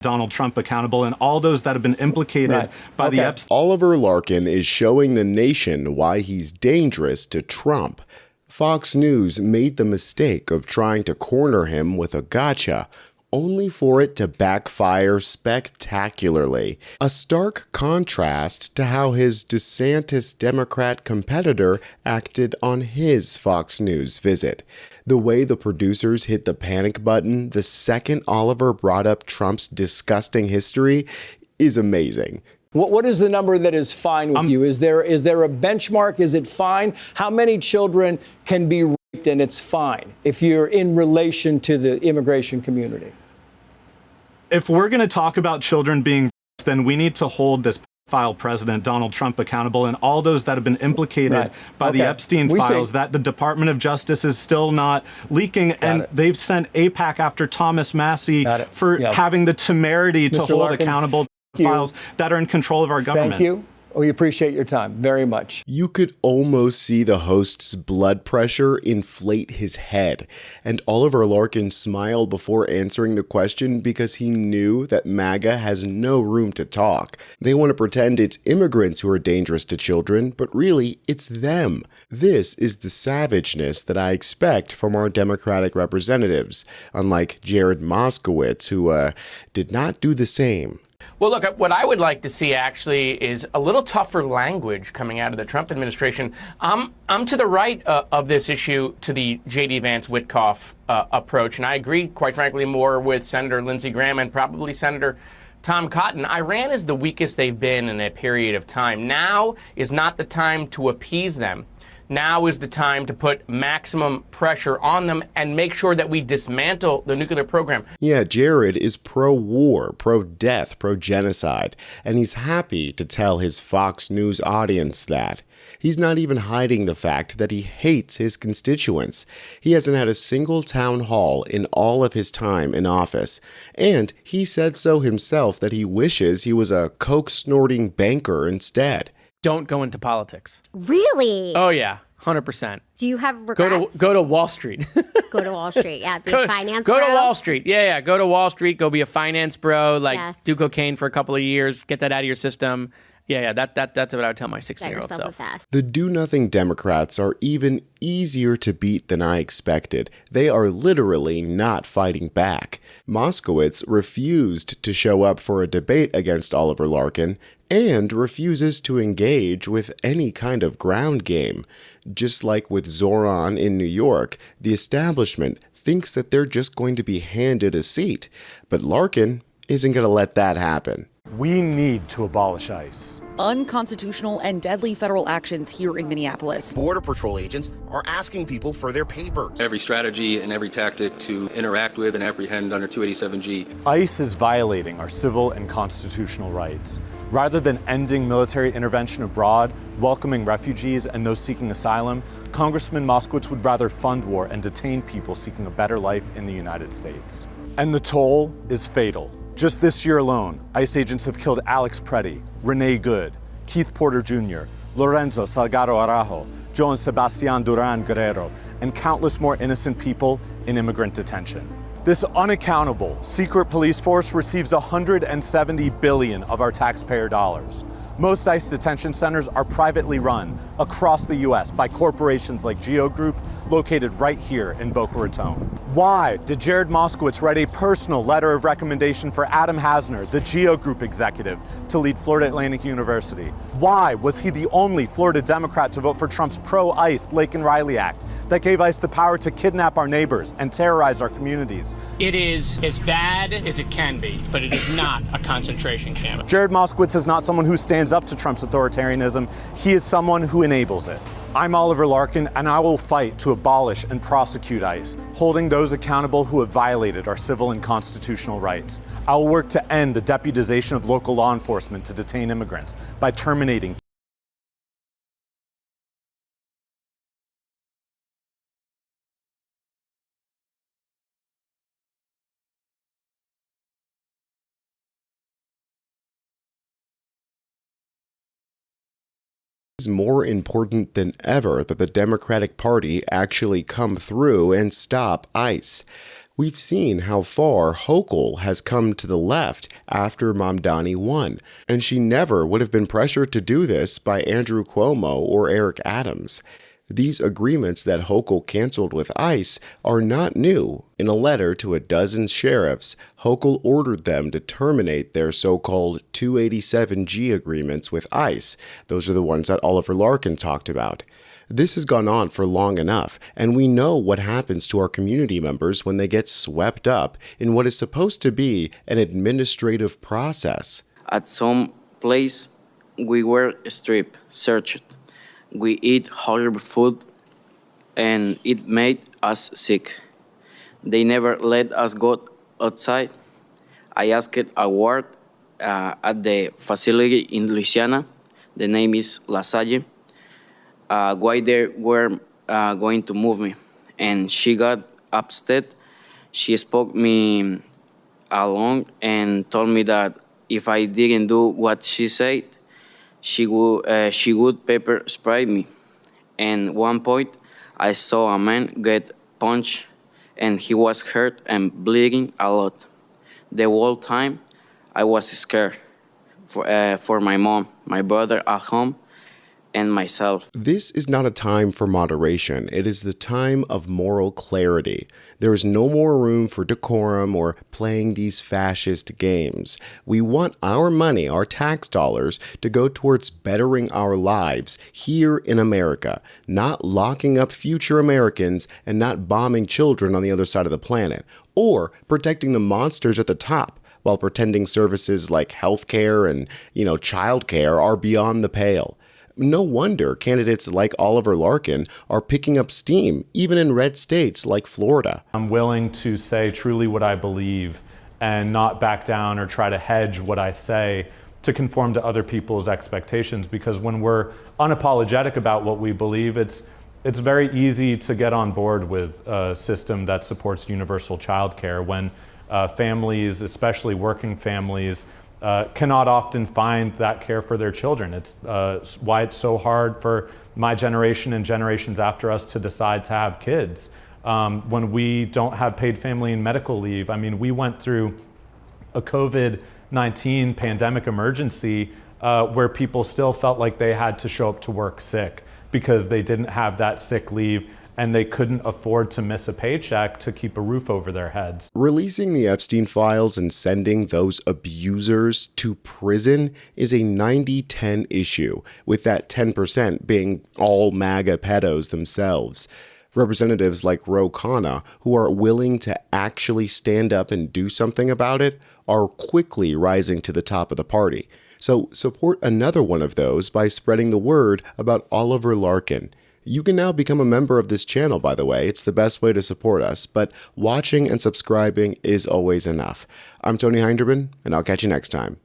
Donald Trump accountable and all those that have been implicated by the Epstein. Oliver Larkin is showing the nation why he's dangerous to Trump. Fox News made the mistake of trying to corner him with a gotcha, only for it to backfire spectacularly. A stark contrast to how his DeSantis Democrat competitor acted on his Fox News visit. The way the producers hit the panic button the second Oliver brought up Trump's disgusting history is amazing. What is the number that is fine with you? Is there a benchmark? Is it fine? How many children can be raped and it's fine if you're in relation to the immigration community? If we're going to talk about children being raped, then we need to hold this pedophile president, Donald Trump, accountable and all those that have been implicated by the Epstein files that the Department of Justice is still not leaking. They've sent AIPAC after Thomas Massey for having the temerity to hold accountable files that are in control of our government. Thank you. We appreciate your time very much. You could almost see the host's blood pressure inflate his head, and Oliver Larkin smiled before answering the question because he knew that MAGA has no room to talk. They want to pretend it's immigrants who are dangerous to children, but really, it's them. This is the savageness that I expect from our Democratic representatives, unlike Jared Moskowitz, who did not do the same. Well, look, what I would like to see actually is a little tougher language coming out of the Trump administration. I'm to the right of this issue to the J.D. Vance Witkoff approach, and I agree, quite frankly, more with Senator Lindsey Graham and probably Senator Tom Cotton. Iran is the weakest they've been in a period of time. Now is not the time to appease them. Now is the time to put maximum pressure on them and make sure that we dismantle the nuclear program. Yeah, Jared is pro-war, pro-death, pro-genocide, and he's happy to tell his Fox News audience that. He's not even hiding the fact that he hates his constituents. He hasn't had a single town hall in all of his time in office, and he said so himself that he wishes he was a coke-snorting banker instead. Don't go into politics. Really? Oh, yeah. 100%. Do you have regrets? Go to Wall Street. Go to Wall Street. Yeah, be a finance bro. Go to Wall Street. Yeah. Go to Wall Street. Go be a finance bro. Do cocaine for a couple of years. Get that out of your system. Yeah. That's what I would tell my 16-year-old self. The do-nothing Democrats are even easier to beat than I expected. They are literally not fighting back. Moskowitz refused to show up for a debate against Oliver Larkin and refuses to engage with any kind of ground game. Just like with Zoran in New York, the establishment thinks that they're just going to be handed a seat, but Larkin isn't going to let that happen. We need to abolish ICE. Unconstitutional and deadly federal actions here in Minneapolis. Border Patrol agents are asking people for their papers. Every strategy and every tactic to interact with and apprehend under 287G. ICE is violating our civil and constitutional rights. Rather than ending military intervention abroad, welcoming refugees and those seeking asylum, Congressman Moskowitz would rather fund war and detain people seeking a better life in the United States. And the toll is fatal. Just this year alone, ICE agents have killed Alex Preddy, Renee Good, Keith Porter Jr., Lorenzo Salgado Araujo, Joan Sebastian Duran Guerrero, and countless more innocent people in immigrant detention. This unaccountable secret police force receives $170 billion of our taxpayer dollars. Most ICE detention centers are privately run across the U.S. by corporations like Geo Group, located right here in Boca Raton. Why did Jared Moskowitz write a personal letter of recommendation for Adam Hasner, the Geo Group executive, to lead Florida Atlantic University? Why was he the only Florida Democrat to vote for Trump's pro-ICE Laken Riley Act that gave ICE the power to kidnap our neighbors and terrorize our communities? It is as bad as it can be, but it is not a concentration camp. Jared Moskowitz is not someone who stands up to Trump's authoritarianism. He is someone who enables it. I'm Oliver Larkin, and I will fight to abolish and prosecute ICE, holding those accountable who have violated our civil and constitutional rights. I will work to end the deputization of local law enforcement to detain immigrants by terminating It's more important than ever that the Democratic Party actually come through and stop ICE. We've seen how far Hochul has come to the left after Mamdani won, and she never would have been pressured to do this by Andrew Cuomo or Eric Adams. These agreements that Hochul canceled with ICE are not new. In a letter to a dozen sheriffs, Hochul ordered them to terminate their so-called 287G agreements with ICE. Those are the ones that Oliver Larkin talked about. This has gone on for long enough, and we know what happens to our community members when they get swept up in what is supposed to be an administrative process. At some place, we were strip searched. We eat horrible food, and it made us sick. They never let us go outside. I asked a ward at the facility in Louisiana, the name is La Salle, why they were going to move me. And she got upset. She spoke me along and told me that if I didn't do what she said, she would pepper spray me. And one point, I saw a man get punched, and he was hurt and bleeding a lot. The whole time, I was scared for my mom, my brother at home, and myself. This is not a time for moderation. It is the time of moral clarity. There is no more room for decorum or playing these fascist games. We want our money, our tax dollars, to go towards bettering our lives here in America, not locking up future Americans and not bombing children on the other side of the planet, or protecting the monsters at the top while pretending services like healthcare and, childcare are beyond the pale. No wonder candidates like Oliver Larkin are picking up steam, even in red states like Florida. I'm willing to say truly what I believe and not back down or try to hedge what I say to conform to other people's expectations, because when we're unapologetic about what we believe, it's very easy to get on board with a system that supports universal childcare when families, especially working families, cannot often find that care for their children. It's why it's so hard for my generation and generations after us to decide to have kids. When we don't have paid family and medical leave, we went through a COVID-19 pandemic emergency where people still felt like they had to show up to work sick because they didn't have that sick leave and they couldn't afford to miss a paycheck to keep a roof over their heads. Releasing the Epstein files and sending those abusers to prison is a 90-10 issue, with that 10% being all MAGA pedos themselves. Representatives like Ro Khanna, who are willing to actually stand up and do something about it, are quickly rising to the top of the party. So support another one of those by spreading the word about Oliver Larkin. You can now become a member of this channel, by the way. It's the best way to support us, but watching and subscribing is always enough. I'm Tony Hinderman, and I'll catch you next time.